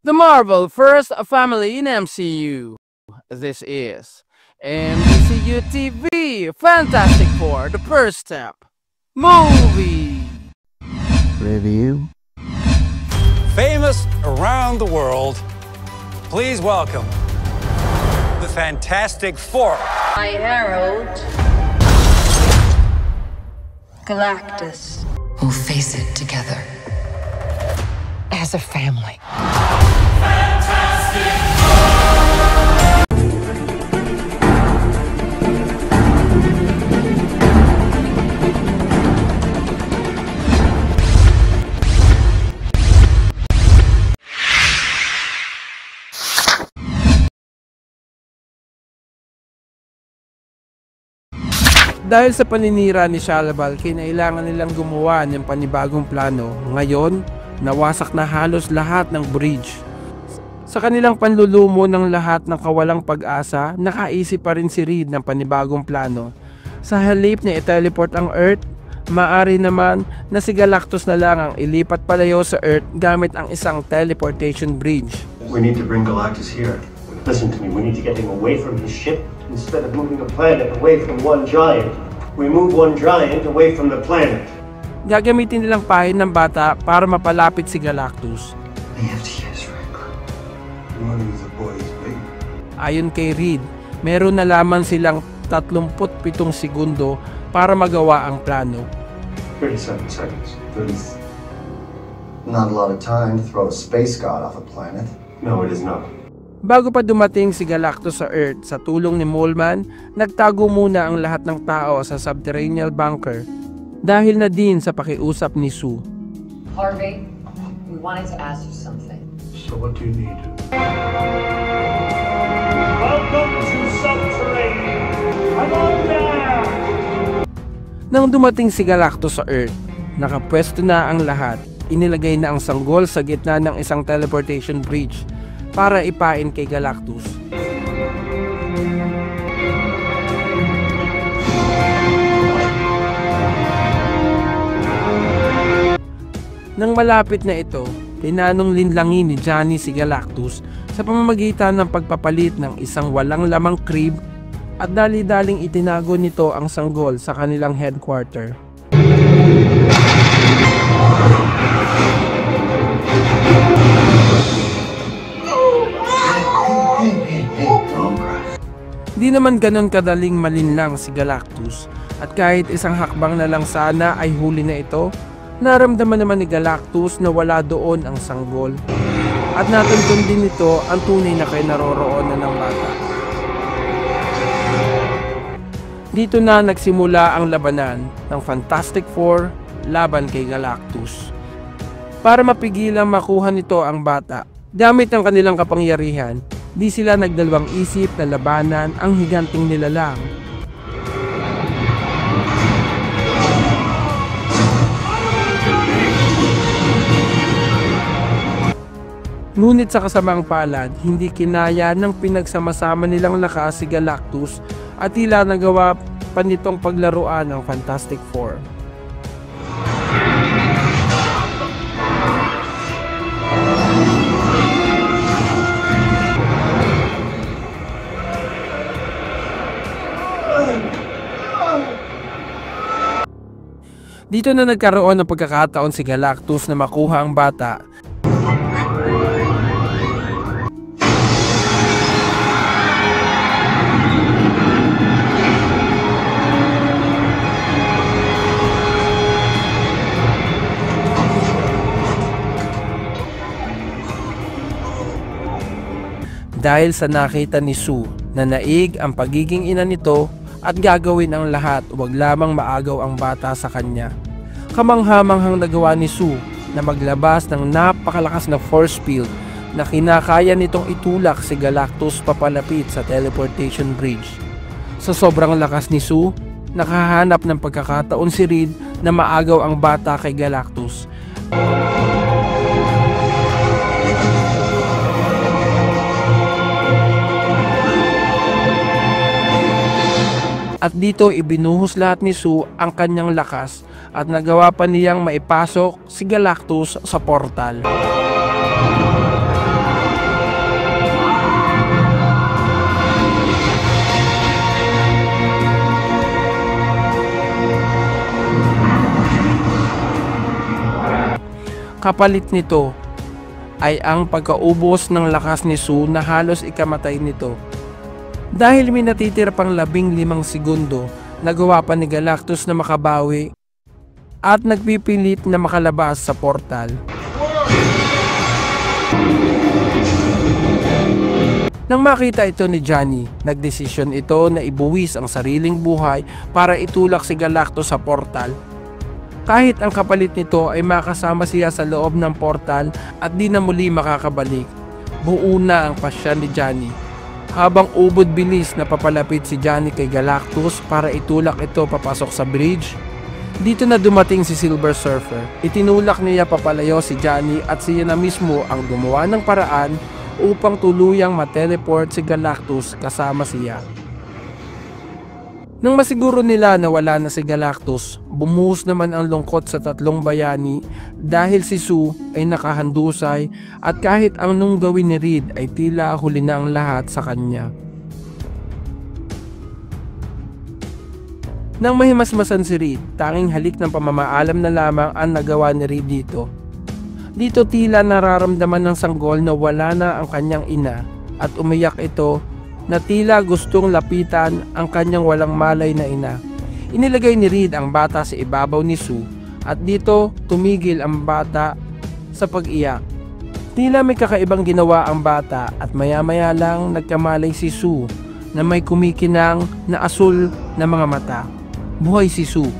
The Marvel First Family in MCU. This is MCU TV Fantastic Four, the first step. Movie Review. Famous around the world, please welcome the Fantastic Four. I herald Galactus. We'll face it together. As a family. Dahil sa paninira ni Shalabal, kinailangan nilang gumawa ng panibagong plano. Ngayon, nawasak na halos lahat ng bridge. Sa kanilang panlulumo ng lahat ng kawalang pag-asa, nakaisip pa rin si Reed ng panibagong plano. Sa halip na i-teleport ang Earth, maaari naman na si Galactus na lang ang ilipat palayo sa Earth gamit ang isang teleportation bridge. We need to bring Galactus here. Listen to me, we need to get him away from his ship. Instead of moving a planet away from one giant, we move one giant away from the planet. Gagamitin nilang pahin ng bata para mapalapit si Galactus. I have to use Franklin. You want to use the boy's baby? Ayon kay Reed, meron na lamang silang 37 segundo para magawa ang plano. 37 seconds. There's not a lot of time to throw a space god off a planet. No, it is not. Bago pa dumating si Galactus sa Earth, sa tulong ni Moleman, nagtago muna ang lahat ng tao sa subterranean bunker dahil na din sa pakiusap ni Sue. Harvey, we wanted to ask you something. So what do you need? Welcome to Subterranean. Come on down. Nang dumating si Galactus sa Earth, nakapwesto na ang lahat. Inilagay na ang sanggol sa gitna ng isang teleportation bridge para ipain kay Galactus. Nang malapit na ito, tinanong linlangin ni Johnny si Galactus sa pamamagitan ng pagpapalit ng isang walang lamang crib at dali-daling itinago nito ang sanggol sa kanilang headquarter. Di naman ganon kadaling malinlang si Galactus at kahit isang hakbang na lang sana ay huli na ito, naramdaman naman ni Galactus na wala doon ang sanggol at natuntun din nito ang tunay na kinaroroonan ng bata. Dito na nagsimula ang labanan ng Fantastic Four laban kay Galactus. Para mapigilang makuha nito ang bata, gamit ang kanilang kapangyarihan, di sila nagdalawang isip na labanan ang higanting nilalang. Ngunit sa kasamaang palad, hindi kinaya ng pinagsama-sama nilang lakas si Galactus at tila nagawa pa nitong paglaruan ng Fantastic Four. Dito na nagkaroon ng pagkakataon si Galactus na makuha ang bata. Dahil sa nakita ni Sue na naig ang pagiging ina nito at gagawin ang lahat, huwag lamang maagaw ang bata sa kanya. Kamanghamanghang nagawa ni Sue na maglabas ng napakalakas na force field na kinakaya nitong itulak si Galactus papalapit sa teleportation bridge. Sa sobrang lakas ni Sue, nakahanap ng pagkakataon si Reed na maagaw ang bata kay Galactus. At dito ibinuhos lahat ni Sue ang kanyang lakas at nagawa pa niyang maipasok si Galactus sa portal. Kapalit nito ay ang pagkaubos ng lakas ni Sue na halos ikamatay nito. Dahil may natitira pang 15 segundo, nagawa pa ni Galactus na makabawi at nagpipilit na makalabas sa portal. Nang makita ito ni Johnny, nagdesisyon ito na ibuwis ang sariling buhay para itulak si Galactus sa portal. Kahit ang kapalit nito ay makasama siya sa loob ng portal at di na muli makakabalik, buo na ang pasya ni Johnny. Habang ubod bilis na papalapit si Johnny kay Galactus para itulak ito papasok sa bridge, dito na dumating si Silver Surfer. Itinulak niya papalayo si Johnny at siya na mismo ang gumawa ng paraan upang tuluyang mateleport si Galactus kasama siya. Nang masiguro nila na wala na si Galactus, bumuhos naman ang lungkot sa tatlong bayani dahil si Sue ay nakahandusay at kahit anong gawin ni Reed ay tila huli na ang lahat sa kanya. Nang mahimasmasan si Reed, tanging halik ng pamamaalam na lamang ang nagawa ni Reed dito. Dito tila nararamdaman ng sanggol na wala na ang kanyang ina at umiyak ito na tila gustong lapitan ang kanyang walang malay na ina. Inilagay ni Reed ang bata sa ibabaw ni Sue at dito tumigil ang bata sa pag-iyak. Tila may kakaibang ginawa ang bata at maya-maya lang nagkamalay si Sue na may kumikinang na asul na mga mata. Buhay si Sue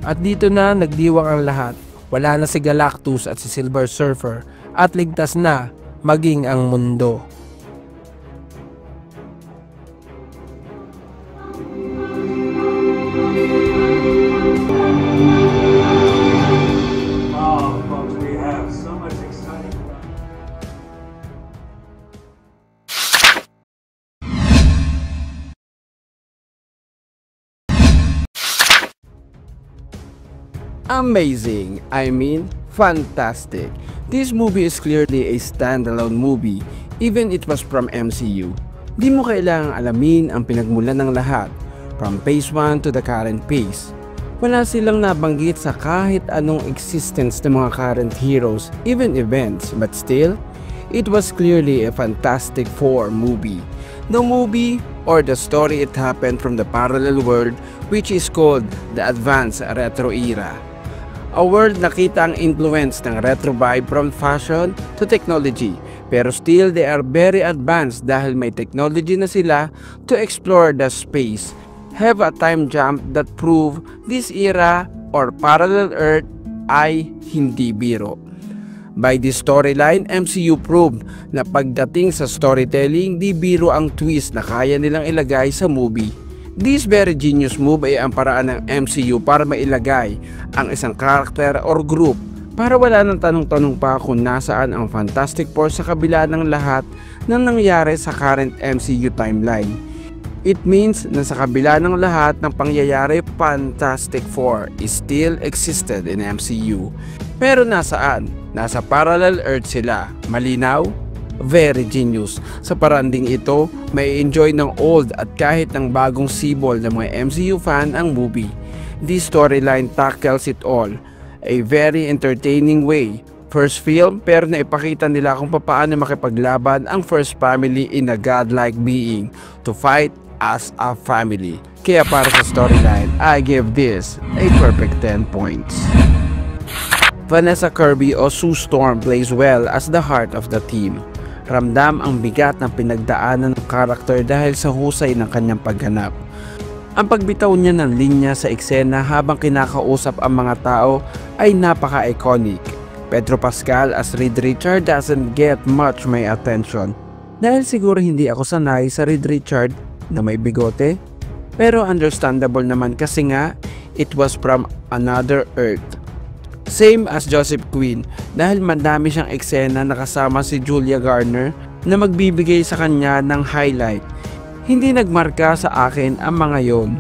at dito na nagdiwang ang lahat. Wala na si Galactus at si Silver Surfer at ligtas na maging ang mundo. Oh, folks, we have so much exciting. Amazing, I mean, fantastic. This movie is clearly a standalone movie, even it was from MCU. Di mo kailangang alamin ang pinagmulan ng lahat, from phase 1 to the current phase. Wala silang nabanggit sa kahit anong existence ng mga current heroes, even events, but still, it was clearly a Fantastic Four movie. The movie or the story, it happened from the parallel world which is called the Advanced Retro Era. A world na kita ang influence ng retro vibe from fashion to technology, pero still they are very advanced dahil may technology na sila to explore the space. Have a time jump that prove this era or parallel earth ay hindi biro. By this storyline, MCU proved na pagdating sa storytelling, di biro ang twist na kaya nilang ilagay sa movie. This very genius move ay ang paraan ng MCU para mailagay ang isang karakter or group para wala nang tanong-tanong pa kung nasaan ang Fantastic Four sa kabila ng lahat ng nangyari sa current MCU timeline. It means na sa kabila ng lahat ng pangyayari, Fantastic Four is still existed in MCU. Pero nasaan? Nasa parallel earth sila. Malinaw? Very genius. Sa paraan ding ito, may enjoy ng old at kahit ng bagong sibol ng mga MCU fan ang movie. This storyline tackles it all. A very entertaining way. First film, pero naipakita nila kung paano makipaglaban ang first family in a godlike being to fight as a family. Kaya para sa storyline, I give this a perfect 10 points. Vanessa Kirby o Sue Storm plays well as the heart of the team. Ramdam ang bigat ng pinagdaanan ng karakter dahil sa husay ng kanyang pagganap. Ang pagbitaw niya ng linya sa eksena habang kinakausap ang mga tao ay napaka-iconic. Pedro Pascal as Reed Richard doesn't get much my attention dahil siguro hindi ako sanay sa Reed Richard na may bigote. Pero understandable naman kasi nga it was from another earth. Same as Joseph Quinn dahil madami siyang eksena na kasama si Julia Garner na magbibigay sa kanya ng highlight. Hindi nagmarka sa akin ang mga yon.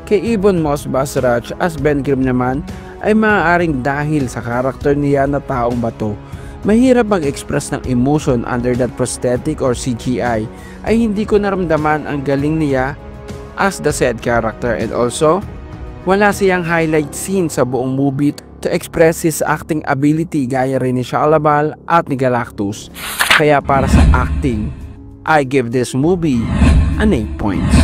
Kay Ebon Moss-Bachrach as Ben Grimm naman ay maaaring dahil sa karakter niya na taong bato. Mahirap mag-express ng emotion under that prosthetic or CGI ay hindi ko naramdaman ang galing niya as the said character, and also wala siyang highlight scene sa buong movie to express his acting ability gaya rin ni Shia LaBeouf at ni Galactus. Kaya para sa acting, I give this movie an 8 points.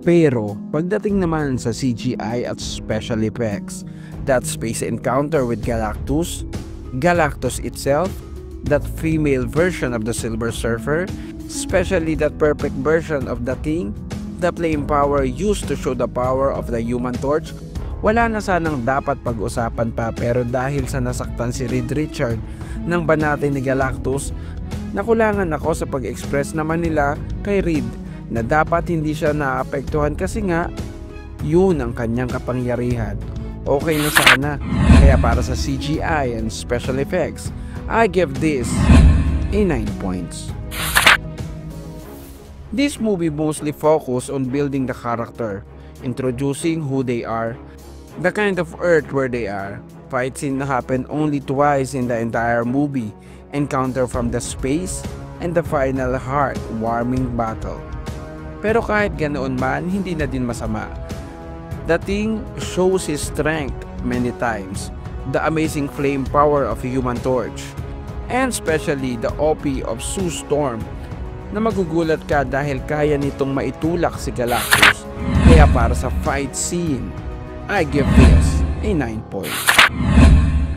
Pero pagdating naman sa CGI at special effects, that space encounter with Galactus, Galactus itself, that female version of the Silver Surfer, especially that perfect version of the Thing, the flame power used to show the power of the Human Torch, wala na sanang dapat pag-usapan pa, pero dahil sa nasaktan si Reed Richard ng banatay ni Galactus, nakulangan ako sa pag-express naman nila kay Reed na dapat hindi siya naapektuhan kasi nga yun ang kanyang kapangyarihan. Okay na sana. Kaya para sa CGI and special effects, I give this a 9 points. This movie mostly focused on building the character, introducing who they are, the kind of Earth where they are. Fight scene na happen only twice in the entire movie, encounter from the space, and the final heart-warming battle. Pero kahit ganoon man, hindi na din masama. The Thing shows his strength many times, the amazing flame power of Human Torch, and especially the OP of Sue Storm na magugulat ka dahil kaya nitong maitulak si Galactus. Kaya para sa fight scene, I give this a 9 points.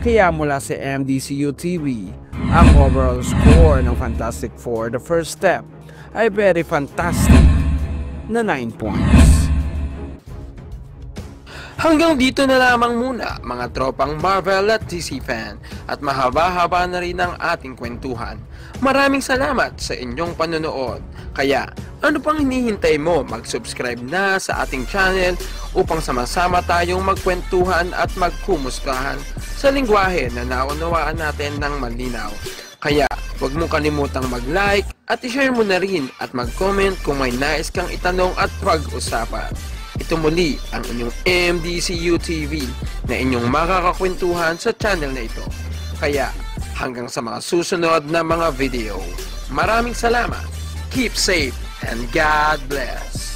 Kaya mula sa MDCU TV, ang overall score ng Fantastic Four, The First Step, ay very fantastic na 9 points. Hanggang dito na lamang muna mga tropang Marvel at DC fan, at mahaba-haba na rin ang ating kwentuhan. Maraming salamat sa inyong panonood. Kaya ano pang hinihintay mo? Mag-subscribe na sa ating channel upang sama-sama tayong magkwentuhan at magkumustahan sa lingwahe na naunawaan natin ng malinaw. Kaya huwag mo kalimutang mag-like at i-share mo na rin at mag-comment kung may nais kang itanong at pag-usapan. Ito muli ang inyong MDCU TV na inyong makakakwentuhan sa channel na ito. Kaya hanggang sa mga susunod na mga video. Maraming salamat, keep safe, and God bless.